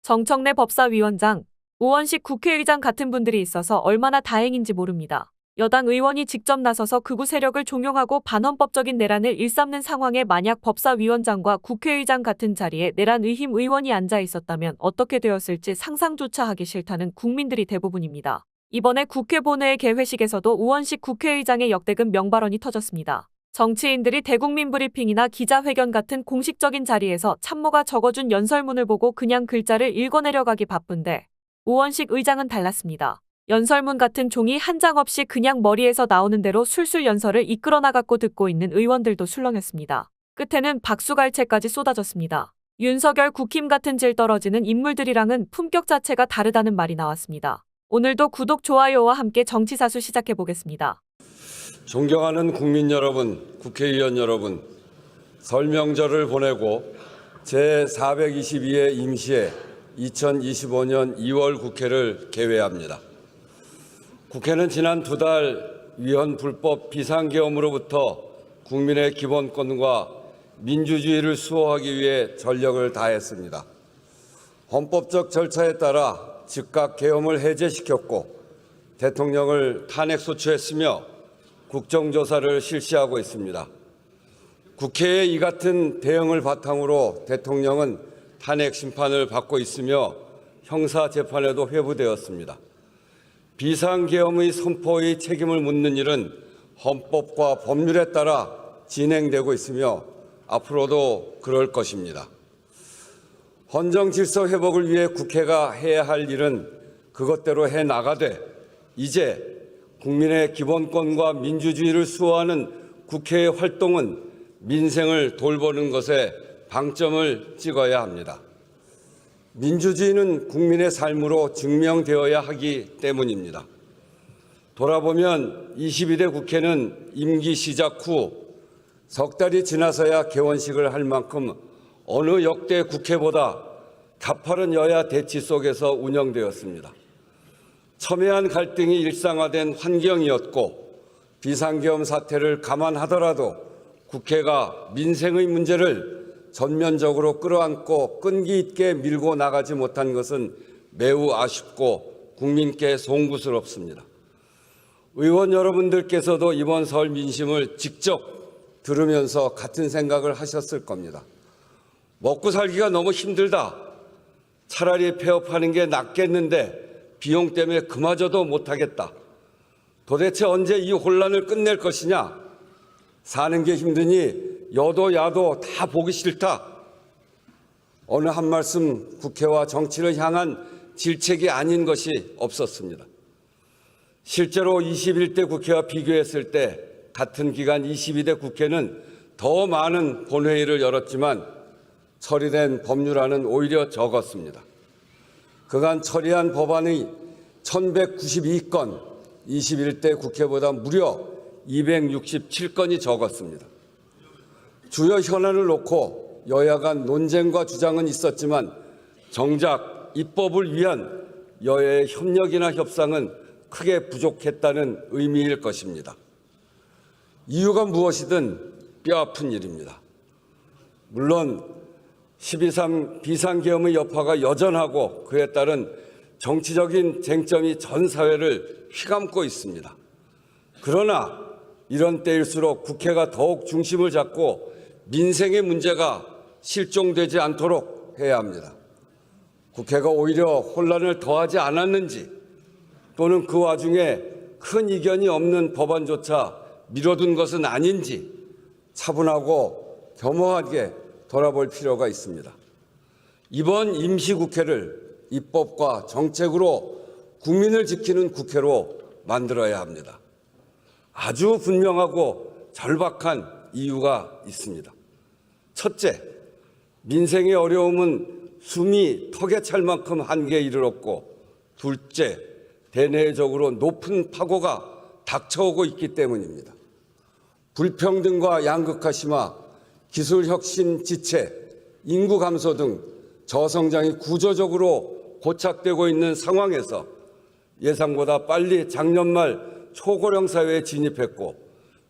정청래 법사위원장, 우원식 국회의장 같은 분들이 있어서 얼마나 다행인지 모릅니다. 여당 의원이 직접 나서서 극우 세력을 종용하고 반헌법적인 내란을 일삼는 상황에 만약 법사위원장과 국회의장 같은 자리에 내란 의힘 의원이 앉아 있었다면 어떻게 되었을지 상상조차 하기 싫다는 국민들이 대부분입니다. 이번에 국회 본회의 개회식에서도 우원식 국회의장의 역대급 명발언이 터졌습니다. 정치인들이 대국민 브리핑이나 기자회견 같은 공식적인 자리에서 참모가 적어준 연설문을 보고 그냥 글자를 읽어내려가기 바쁜데 우원식 의장은 달랐습니다. 연설문 같은 종이 한 장 없이 그냥 머리에서 나오는 대로 술술 연설을 이끌어 나갔고 듣고 있는 의원들도 술렁였습니다. 끝에는 박수갈채까지 쏟아졌습니다. 윤석열 국힘 같은 질 떨어지는 인물들이랑은 품격 자체가 다르다는 말이 나왔습니다. 오늘도 구독, 좋아요와 함께 정치사수 시작해보겠습니다. 존경하는 국민 여러분, 국회의원 여러분, 설 명절을 보내고 제422회 임시회 2025년 2월 국회를 개회합니다. 국회는 지난 2달 위헌 불법 비상계엄으로부터 국민의 기본권과 민주주의를 수호하기 위해 전력을 다했습니다. 헌법적 절차에 따라 즉각 계엄을 해제시켰고 대통령을 탄핵 소추했으며 국정조사를 실시하고 있습니다. 국회의 이 같은 대응을 바탕으로 대통령은 탄핵 심판을 받고 있으며 형사재판에도 회부되었습니다. 비상계엄의 선포의 책임을 묻는 일은 헌법과 법률에 따라 진행되고 있으며 앞으로도 그럴 것입니다. 헌정 질서 회복을 위해 국회가 해야 할 일은 그것대로 해나가되 이제 국민의 기본권과 민주주의를 수호하는 국회의 활동은 민생을 돌보는 것에 방점을 찍어야 합니다. 민주주의는 국민의 삶으로 증명되어야 하기 때문입니다. 돌아보면 22대 국회는 임기 시작 후 석 달이 지나서야 개원식을 할 만큼 어느 역대 국회보다 가파른 여야 대치 속에서 운영되었습니다. 첨예한 갈등이 일상화된 환경이었고 비상계엄 사태를 감안하더라도 국회가 민생의 문제를 전면적으로 끌어안고 끈기 있게 밀고 나가지 못한 것은 매우 아쉽고 국민께 송구스럽습니다. 의원 여러분들께서도 이번 설 민심을 직접 들으면서 같은 생각을 하셨을 겁니다. 먹고 살기가 너무 힘들다. 차라리 폐업하는 게 낫겠는데 비용 때문에 그마저도 못하겠다. 도대체 언제 이 혼란을 끝낼 것이냐? 사는 게 힘드니 여도 야도 다 보기 싫다. 어느 한 말씀 국회와 정치를 향한 질책이 아닌 것이 없었습니다. 실제로 21대 국회와 비교했을 때 같은 기간 22대 국회는 더 많은 본회의를 열었지만 처리된 법률안은 오히려 적었습니다. 그간 처리한 법안이 1192건, 21대 국회보다 무려 267건이 적었습니다. 주요 현안을 놓고 여야 간 논쟁과 주장은 있었지만 정작 입법을 위한 여야의 협력이나 협상은 크게 부족했다는 의미일 것입니다. 이유가 무엇이든 뼈아픈 일입니다. 물론 12.3 비상계엄의 여파가 여전하고 그에 따른 정치적인 쟁점이 전 사회를 휘감고 있습니다. 그러나 이런 때일수록 국회가 더욱 중심을 잡고 민생의 문제가 실종되지 않도록 해야 합니다. 국회가 오히려 혼란을 더하지 않았는지 또는 그 와중에 큰 이견이 없는 법안조차 미뤄둔 것은 아닌지 차분하고 겸허하게 돌아볼 필요가 있습니다. 이번 임시국회를 입법과 정책으로 국민을 지키는 국회로 만들어야 합니다. 아주 분명하고 절박한 이유가 있습니다. 첫째, 민생의 어려움은 숨이 턱에 찰 만큼 한계에 이르렀고 둘째, 대내적으로 높은 파고가 닥쳐오고 있기 때문입니다. 불평등과 양극화 심화, 기술혁신 지체, 인구 감소 등 저성장이 구조적으로 고착되고 있는 상황에서 예상보다 빨리 작년 말 초고령 사회에 진입했고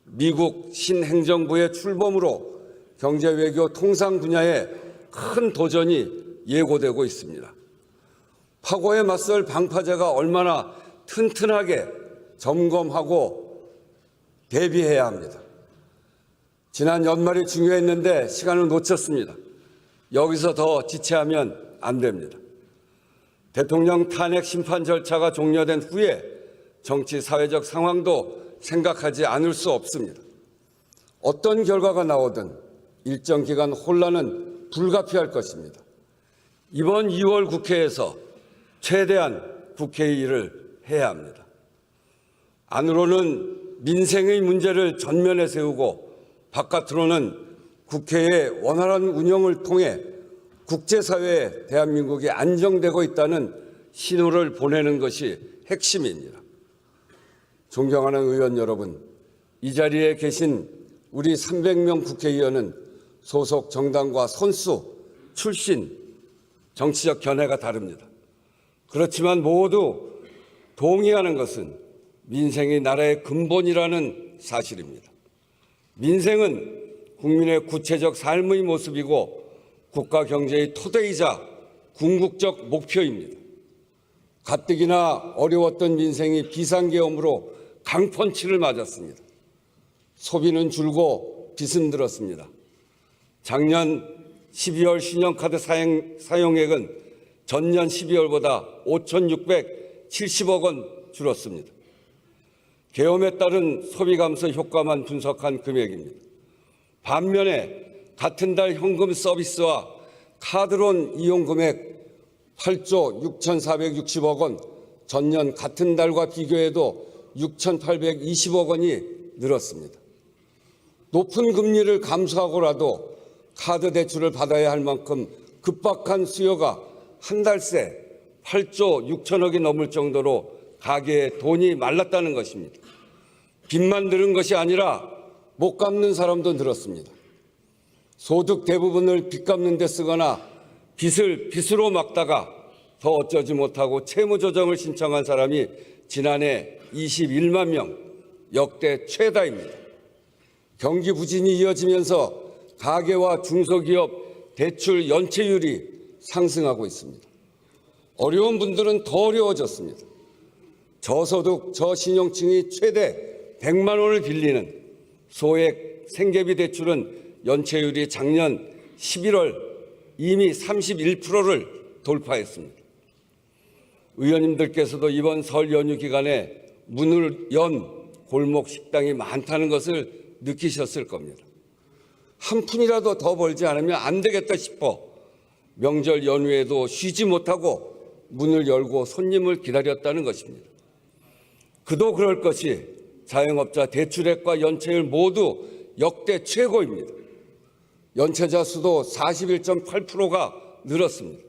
미국 신행정부의 출범으로 경제 외교 통상 분야에 큰 도전이 예고되고 있습니다. 파고에 맞설 방파제가 얼마나 튼튼하게 점검하고 대비해야 합니다. 지난 연말이 중요했는데 시간을 놓쳤습니다. 여기서 더 지체하면 안 됩니다. 대통령 탄핵 심판 절차가 종료된 후에 정치 사회적 상황도 생각하지 않을 수 없습니다. 어떤 결과가 나오든 일정 기간 혼란은 불가피할 것입니다. 이번 2월 국회에서 최대한 국회의 일을 해야 합니다. 안으로는 민생의 문제를 전면에 세우고 바깥으로는 국회의 원활한 운영을 통해 국제사회에 대한민국이 안정되고 있다는 신호를 보내는 것이 핵심입니다. 존경하는 의원 여러분, 이 자리에 계신 우리 300명 국회의원은 소속 정당과 선수, 출신, 정치적 견해가 다릅니다. 그렇지만 모두 동의하는 것은 민생이 나라의 근본이라는 사실입니다. 민생은 국민의 구체적 삶의 모습이고 국가 경제의 토대이자 궁극적 목표입니다. 가뜩이나 어려웠던 민생이 비상계엄으로 강펀치를 맞았습니다. 소비는 줄고 빚은 늘었습니다. 작년 12월 신용카드 사용액은 전년 12월보다 5,670억 원 줄었습니다. 계엄에 따른 소비 감소 효과만 분석한 금액입니다. 반면에 같은 달 현금 서비스와 카드론 이용 금액 8조 6,460억 원, 전년 같은 달과 비교해도 6,820억 원이 늘었습니다. 높은 금리를 감수하고라도 카드 대출을 받아야 할 만큼 급박한 수요가 한 달 새 8조 6천억이 넘을 정도로 가계에 돈이 말랐다는 것입니다. 빚만 늘은 것이 아니라 못 갚는 사람도 늘었습니다. 소득 대부분을 빚 갚는 데 쓰거나 빚을 빚으로 막다가 더 어쩌지 못하고 채무조정을 신청한 사람이 지난해 21만 명, 역대 최다입니다. 경기 부진이 이어지면서 가계와 중소기업 대출 연체율이 상승하고 있습니다. 어려운 분들은 더 어려워졌습니다. 저소득, 저신용층이 최대 100만 원을 빌리는 소액 생계비 대출은 연체율이 작년 11월 이미 31%를 돌파했습니다. 의원님들께서도 이번 설 연휴 기간에 문을 연 골목 식당이 많다는 것을 느끼셨을 겁니다. 한 푼이라도 더 벌지 않으면 안 되겠다 싶어 명절 연휴에도 쉬지 못하고 문을 열고 손님을 기다렸다는 것입니다. 그도 그럴 것이 자영업자 대출액과 연체율 모두 역대 최고입니다. 연체자 수도 41.8%가 늘었습니다.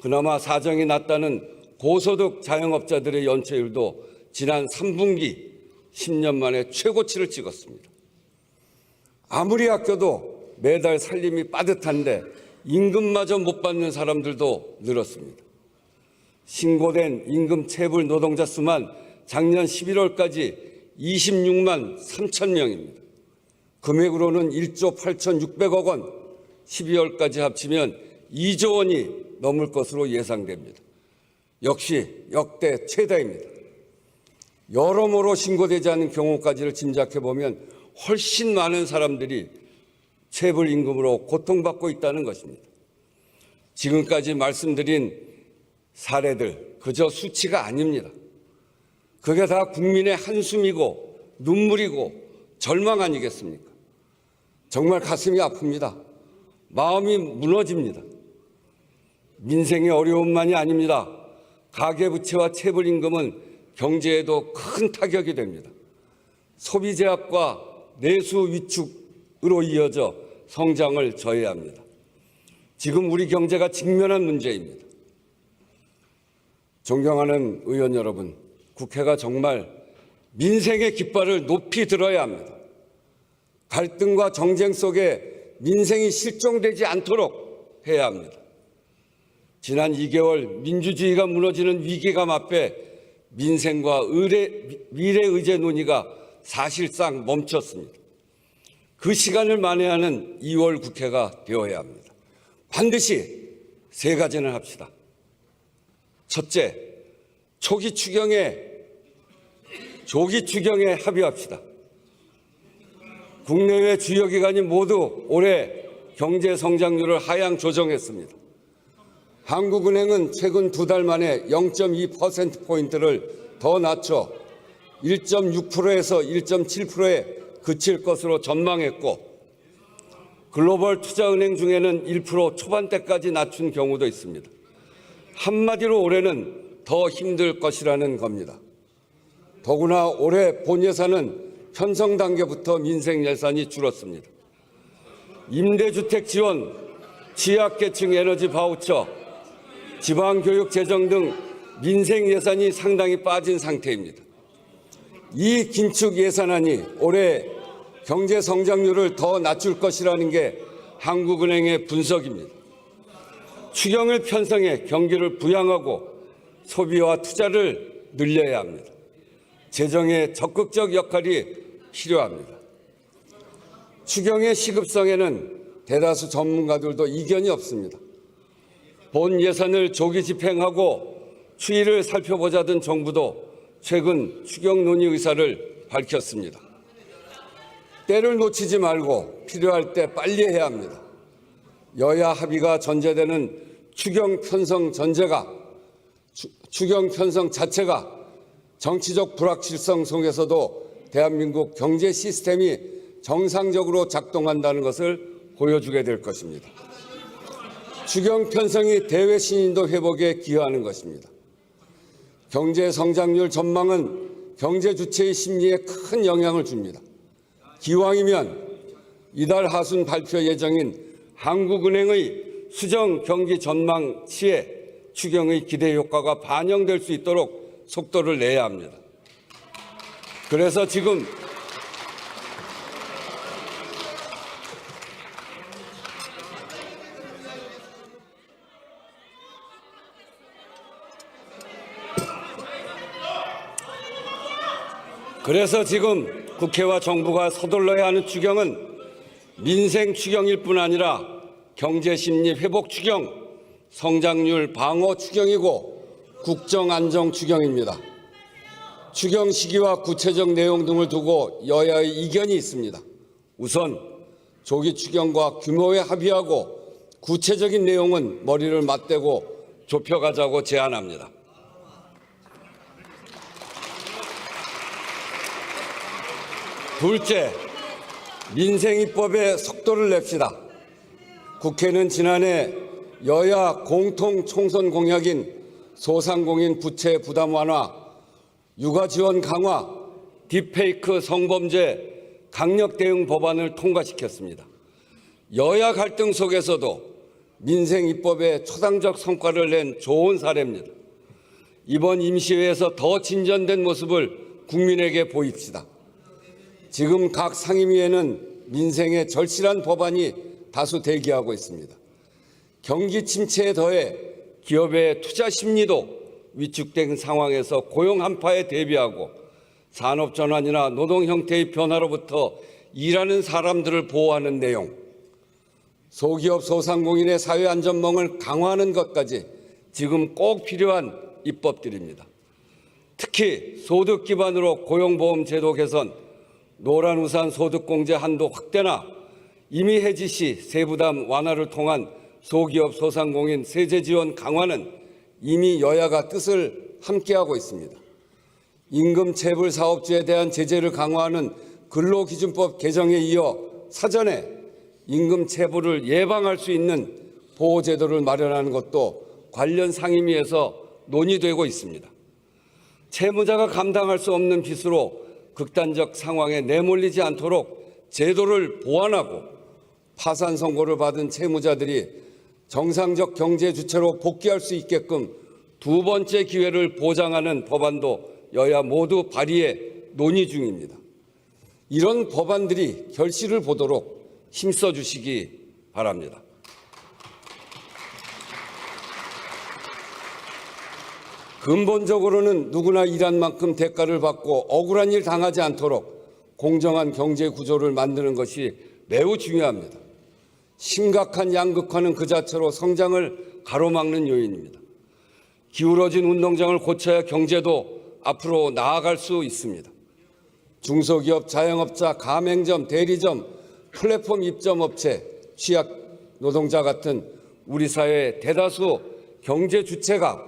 그나마 사정이 낮다는 고소득 자영업자들의 연체율도 지난 3분기 10년 만에 최고치를 찍었습니다. 아무리 아껴도 매달 살림이 빠듯한데 임금마저 못 받는 사람들도 늘었습니다. 신고된 임금 체불 노동자 수만 작년 11월까지 26만 3천 명입니다. 금액으로는 1조 8,600억 원, 12월까지 합치면 2조 원이 넘을 것으로 예상됩니다. 역시 역대 최다입니다. 여러모로 신고되지 않은 경우까지를 짐작해 보면 훨씬 많은 사람들이 체불 임금으로 고통받고 있다는 것입니다. 지금까지 말씀드린 사례들 그저 수치가 아닙니다. 그게 다 국민의 한숨이고 눈물이고 절망 아니겠습니까? 정말 가슴이 아픕니다. 마음이 무너집니다. 민생의 어려움만이 아닙니다. 가계부채와 체불임금은 경제에도 큰 타격이 됩니다. 소비 제약과 내수 위축으로 이어져 성장을 저해합니다. 지금 우리 경제가 직면한 문제입니다. 존경하는 의원 여러분, 국회가 정말 민생의 깃발을 높이 들어야 합니다. 갈등과 정쟁 속에 민생이 실종되지 않도록 해야 합니다. 지난 2개월 민주주의가 무너지는 위기가 맞배 민생과 미래 의제 논의가 사실상 멈췄습니다. 그 시간을 만회하는 2월 국회가 되어야 합니다. 반드시 세 가지는 합시다. 첫째, 조기 추경에 합의합시다. 국내외 주요 기관이 모두 올해 경제 성장률을 하향 조정했습니다. 한국은행은 최근 2달 만에 0.2%포인트를 더 낮춰 1.6%에서 1.7%에 그칠 것으로 전망했고, 글로벌 투자은행 중에는 1% 초반대까지 낮춘 경우도 있습니다. 한마디로 올해는 더 힘들 것이라는 겁니다. 더구나 올해 본 예산은 편성 단계부터 민생 예산이 줄었습니다. 임대주택 지원, 취약계층 에너지 바우처, 지방교육 재정 등 민생 예산이 상당히 빠진 상태입니다. 이 긴축 예산안이 올해 경제 성장률을 더 낮출 것이라는 게 한국은행의 분석입니다. 추경을 편성해 경기를 부양하고 소비와 투자를 늘려야 합니다. 재정의 적극적 역할이 필요합니다. 추경의 시급성에는 대다수 전문가들도 이견이 없습니다. 본 예산을 조기 집행하고 추이를 살펴보자던 정부도 최근 추경 논의 의사를 밝혔습니다. 때를 놓치지 말고 필요할 때 빨리 해야 합니다. 여야 합의가 전제되는 추경 편성 자체가 정치적 불확실성 속에서도 대한민국 경제 시스템이 정상적으로 작동한다는 것을 보여주게 될 것입니다. 추경 편성이 대외 신인도 회복에 기여하는 것입니다. 경제 성장률 전망은 경제 주체의 심리에 큰 영향을 줍니다. 기왕이면 이달 하순 발표 예정인 한국은행의 수정 경기 전망치에 추경의 기대 효과가 반영될 수 있도록 속도를 내야 합니다. 그래서 지금 국회와 정부가 서둘러야 하는 추경은 민생 추경일 뿐 아니라 경제 심리 회복 추경, 성장률 방어 추경이고 국정 안정 추경입니다. 추경 시기와 구체적 내용 등을 두고 여야의 이견이 있습니다. 우선 조기 추경과 규모에 합의하고 구체적인 내용은 머리를 맞대고 좁혀가자고 제안합니다. 둘째, 민생입법에 속도를 냅시다. 국회는 지난해 여야 공통 총선 공약인 소상공인 부채 부담 완화, 육아 지원 강화, 딥페이크 성범죄 강력 대응 법안을 통과시켰습니다. 여야 갈등 속에서도 민생입법에 초당적 성과를 낸 좋은 사례입니다. 이번 임시회에서 더 진전된 모습을 국민에게 보입시다. 지금 각 상임위에는 민생에 절실한 법안이 다수 대기하고 있습니다. 경기 침체에 더해 기업의 투자 심리도 위축된 상황에서 고용 한파에 대비하고 산업 전환이나 노동 형태의 변화로부터 일하는 사람들을 보호하는 내용, 소기업 소상공인의 사회 안전망을 강화하는 것까지 지금 꼭 필요한 입법들입니다. 특히 소득 기반으로 고용보험 제도 개선, 노란우산 소득공제 한도 확대나 이미 해지 시 세부담 완화를 통한 소기업 소상공인 세제 지원 강화는 이미 여야가 뜻을 함께하고 있습니다. 임금 체불 사업주에 대한 제재를 강화하는 근로기준법 개정에 이어 사전에 임금 체불을 예방할 수 있는 보호제도를 마련하는 것도 관련 상임위에서 논의되고 있습니다. 채무자가 감당할 수 없는 빚으로 극단적 상황에 내몰리지 않도록 제도를 보완하고 파산 선고를 받은 채무자들이 정상적 경제 주체로 복귀할 수 있게끔 두 번째 기회를 보장하는 법안도 여야 모두 발의해 논의 중입니다. 이런 법안들이 결실을 보도록 힘써 주시기 바랍니다. 근본적으로는 누구나 일한 만큼 대가를 받고 억울한 일 당하지 않도록 공정한 경제 구조를 만드는 것이 매우 중요합니다. 심각한 양극화는 그 자체로 성장을 가로막는 요인입니다. 기울어진 운동장을 고쳐야 경제도 앞으로 나아갈 수 있습니다. 중소기업, 자영업자, 가맹점, 대리점, 플랫폼 입점업체, 취약 노동자 같은 우리 사회의 대다수 경제 주체가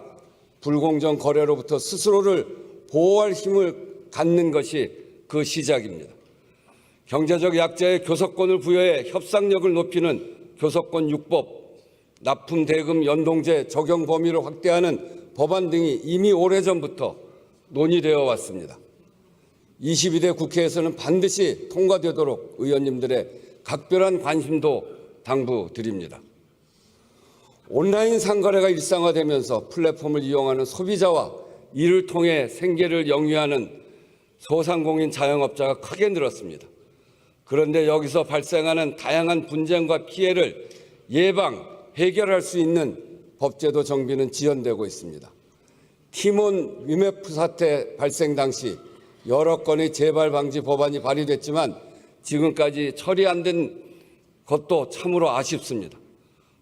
불공정 거래로부터 스스로를 보호할 힘을 갖는 것이 그 시작입니다. 경제적 약자의 교섭권을 부여해 협상력을 높이는 교섭권 6법, 납품 대금 연동제 적용 범위를 확대하는 법안 등이 이미 오래전부터 논의되어 왔습니다. 22대 국회에서는 반드시 통과되도록 의원님들의 각별한 관심도 당부드립니다. 온라인 상거래가 일상화되면서 플랫폼을 이용하는 소비자와 이를 통해 생계를 영위하는 소상공인 자영업자가 크게 늘었습니다. 그런데 여기서 발생하는 다양한 분쟁과 피해를 예방, 해결할 수 있는 법제도 정비는 지연되고 있습니다. 티몬 위메프 사태 발생 당시 여러 건의 재발 방지 법안이 발의됐지만 지금까지 처리 안 된 것도 참으로 아쉽습니다.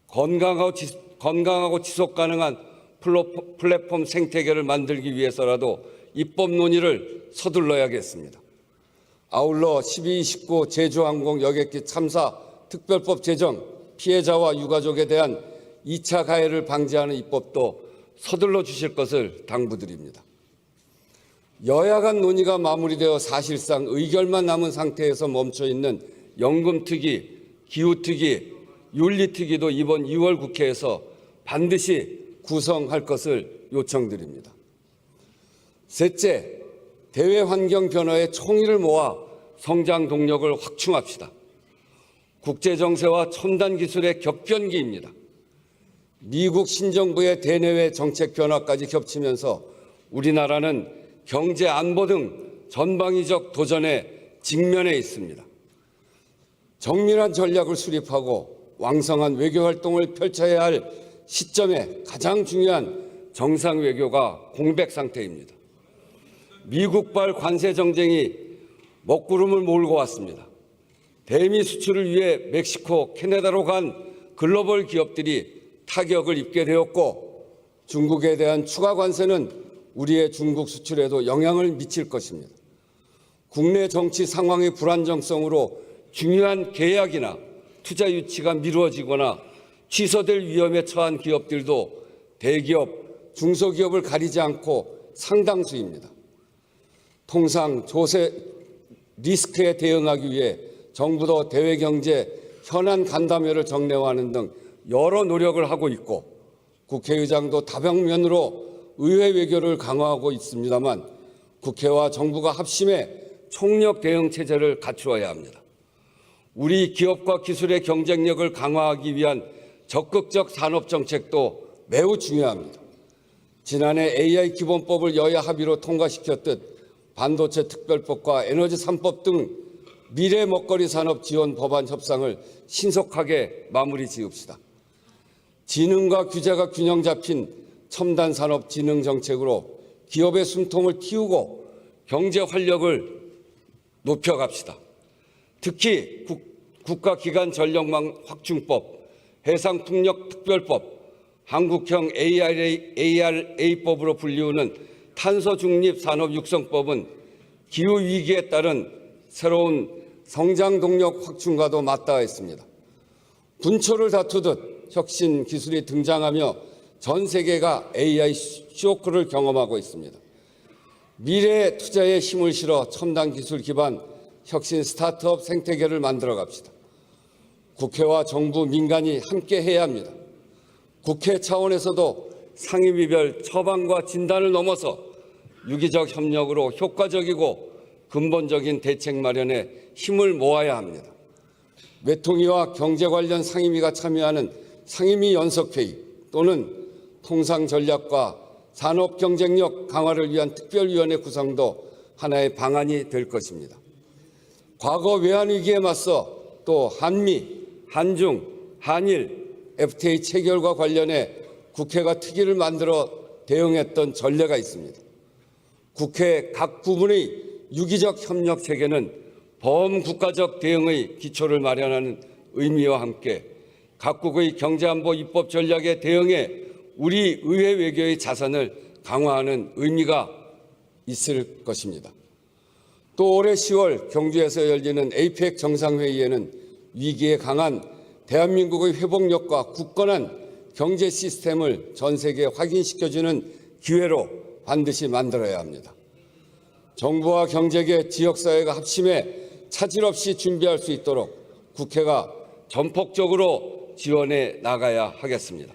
건강하고 지속 가능한 플랫폼 생태계를 만들기 위해서라도 입법 논의를 서둘러야겠습니다. 아울러 12.29 제주항공 여객기 참사 특별법 제정, 피해자와 유가족에 대한 2차 가해를 방지하는 입법도 서둘러 주실 것을 당부드립니다. 여야 간 논의가 마무리되어 사실상 의결만 남은 상태에서 멈춰 있는 연금특위, 기후특위, 윤리특위도 이번 2월 국회에서 반드시 구성할 것을 요청드립니다. 셋째, 대외 환경 변화에 총의를 모아 성장 동력을 확충합시다. 국제 정세와 첨단 기술의 격변기입니다. 미국 신정부의 대내외 정책 변화까지 겹치면서 우리나라는 경제 안보 등 전방위적 도전에 직면해 있습니다. 정밀한 전략을 수립하고 왕성한 외교 활동을 펼쳐야 할 시점에 가장 중요한 정상 외교가 공백 상태입니다. 미국발 관세 정쟁이 먹구름을 몰고 왔습니다. 대미 수출을 위해 멕시코, 캐나다로 간 글로벌 기업들이 타격을 입게 되었고 중국에 대한 추가 관세는 우리의 중국 수출에도 영향을 미칠 것입니다. 국내 정치 상황의 불안정성으로 중요한 계약이나 투자 유치가 미루어지거나 취소될 위험에 처한 기업들도 대기업, 중소기업을 가리지 않고 상당수입니다. 통상 조세 리스크에 대응하기 위해 정부도 대외경제 현안 간담회를 정례화하는 등 여러 노력을 하고 있고 국회의장도 다방면으로 의회 외교를 강화하고 있습니다만 국회와 정부가 합심해 총력 대응 체제를 갖추어야 합니다. 우리 기업과 기술의 경쟁력을 강화하기 위한 적극적 산업 정책도 매우 중요합니다. 지난해 AI 기본법을 여야 합의로 통과시켰듯 반도체 특별법과 에너지 3법 등 미래 먹거리 산업 지원 법안 협상을 신속하게 마무리 지읍시다. 지능과 규제가 균형 잡힌 첨단 산업 진흥 정책으로 기업의 숨통을 틔우고 경제 활력을 높여갑시다. 특히 국가기관 전력망 확충법, 해상풍력 특별법, 한국형 ARA법으로 불리우는 탄소 중립 산업 육성법은 기후 위기에 따른 새로운 성장 동력 확충과도 맞닿아 있습니다. 분초를 다투듯 혁신 기술이 등장하며 전 세계가 AI 쇼크를 경험하고 있습니다. 미래 투자에 힘을 실어 첨단 기술 기반 혁신 스타트업 생태계를 만들어 갑시다. 국회와 정부, 민간이 함께 해야 합니다. 국회 차원에서도 상임위별 처방과 진단을 넘어서 유기적 협력으로 효과적이고 근본적인 대책 마련에 힘을 모아야 합니다. 외통위와 경제 관련 상임위가 참여하는 상임위 연석회의 또는 통상 전략과 산업 경쟁력 강화를 위한 특별위원회 구성도 하나의 방안이 될 것입니다. 과거 외환 위기에 맞서 또 한미, 한중, 한일, FTA 체결과 관련해 국회가 특위를 만들어 대응했던 전례가 있습니다. 국회 각 부문의 유기적 협력 체계는 범국가적 대응의 기초를 마련하는 의미와 함께 각국의 경제안보 입법 전략에 대응해 우리 의회 외교의 자산을 강화하는 의미가 있을 것입니다. 또 올해 10월 경주에서 열리는 APEC 정상회의에는 위기에 강한 대한민국의 회복력과 굳건한 경제 시스템을 전 세계에 확인시켜주는 기회로 반드시 만들어야 합니다. 정부와 경제계, 지역사회가 합심해 차질 없이 준비할 수 있도록 국회가 전폭적으로 지원해 나가야 하겠습니다.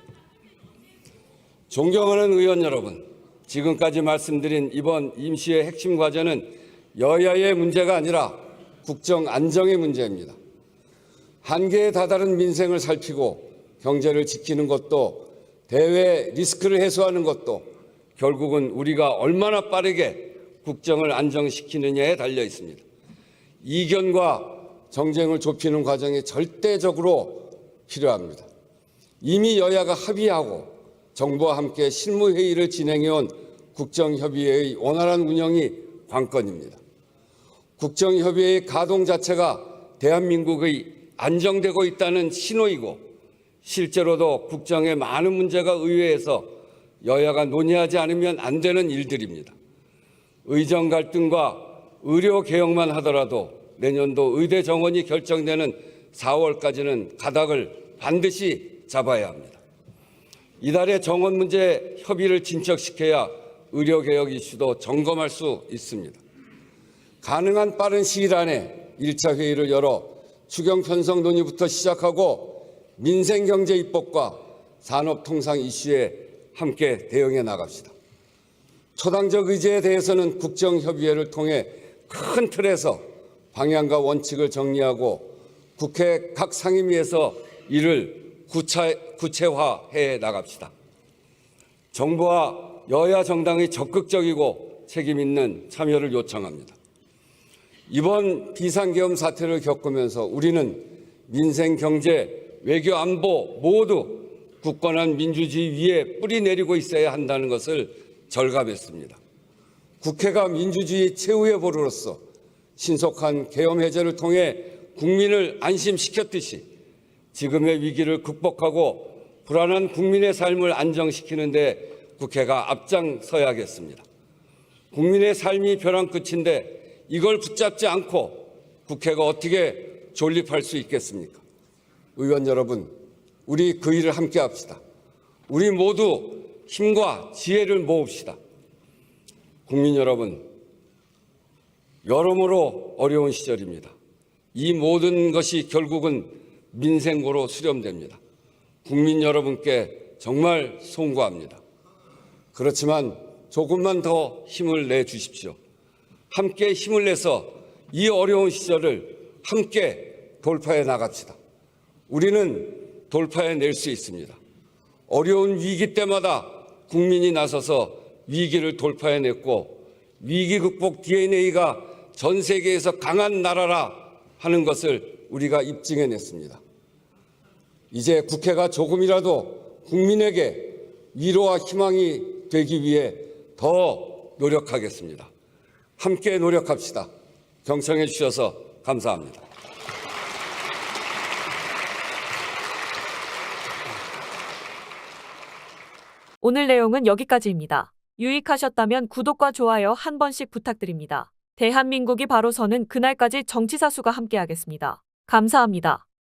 존경하는 의원 여러분, 지금까지 말씀드린 이번 임시의 핵심 과제는 여야의 문제가 아니라 국정 안정의 문제입니다. 한계에 다다른 민생을 살피고 경제를 지키는 것도 대외 리스크를 해소하는 것도 결국은 우리가 얼마나 빠르게 국정을 안정시키느냐에 달려 있습니다. 이견과 정쟁을 좁히는 과정이 절대적으로 필요합니다. 이미 여야가 합의하고 정부와 함께 실무회의를 진행해온 국정협의회의 원활한 운영이 관건입니다. 국정협의회의 가동 자체가 대한민국의 안정되고 있다는 신호이고 실제로도 국정에 많은 문제가 의회에서 여야가 논의하지 않으면 안 되는 일들입니다. 의정 갈등과 의료 개혁만 하더라도 내년도 의대 정원이 결정되는 4월까지는 가닥을 반드시 잡아야 합니다. 이달에 정원 문제 협의를 진척시켜야 의료 개혁 이슈도 점검할 수 있습니다. 가능한 빠른 시일 안에 1차 회의를 열어 추경 편성 논의부터 시작하고 민생경제 입법과 산업통상 이슈에 함께 대응해 나갑시다. 초당적 의제에 대해서는 국정협의회를 통해 큰 틀에서 방향과 원칙을 정리하고 국회 각 상임위에서 이를 구체화해 나갑시다. 정부와 여야 정당의 적극적이고 책임 있는 참여를 요청합니다. 이번 비상계엄 사태를 겪으면서 우리는 민생, 경제, 외교, 안보 모두 굳건한 민주주의 위에 뿌리 내리고 있어야 한다는 것을 절감했습니다. 국회가 민주주의 최후의 보루로서 신속한 계엄 해제를 통해 국민을 안심시켰듯이 지금의 위기를 극복하고 불안한 국민의 삶을 안정시키는 데 국회가 앞장서야겠습니다. 국민의 삶이 벼랑 끝인데 이걸 붙잡지 않고 국회가 어떻게 존립할 수 있겠습니까? 의원 여러분, 우리 그 일을 함께 합시다. 우리 모두 힘과 지혜를 모읍시다. 국민 여러분, 여러모로 어려운 시절입니다. 이 모든 것이 결국은 민생고로 수렴됩니다. 국민 여러분께 정말 송구합니다. 그렇지만 조금만 더 힘을 내주십시오. 함께 힘을 내서 이 어려운 시절을 함께 돌파해 나갑시다. 우리는 돌파해낼 수 있습니다. 어려운 위기 때마다 국민이 나서서 위기를 돌파해냈고 위기 극복 DNA가 전 세계에서 강한 나라라 하는 것을 우리가 입증해냈습니다. 이제 국회가 조금이라도 국민에게 위로와 희망이 되기 위해 더 노력하겠습니다. 함께 노력합시다. 경청해 주셔서 감사합니다. 오늘 내용은 여기까지입니다. 유익하셨다면 구독과 좋아요 한 번씩 부탁드립니다. 대한민국이 바로 서는 그날까지 정치사수가 함께하겠습니다. 감사합니다.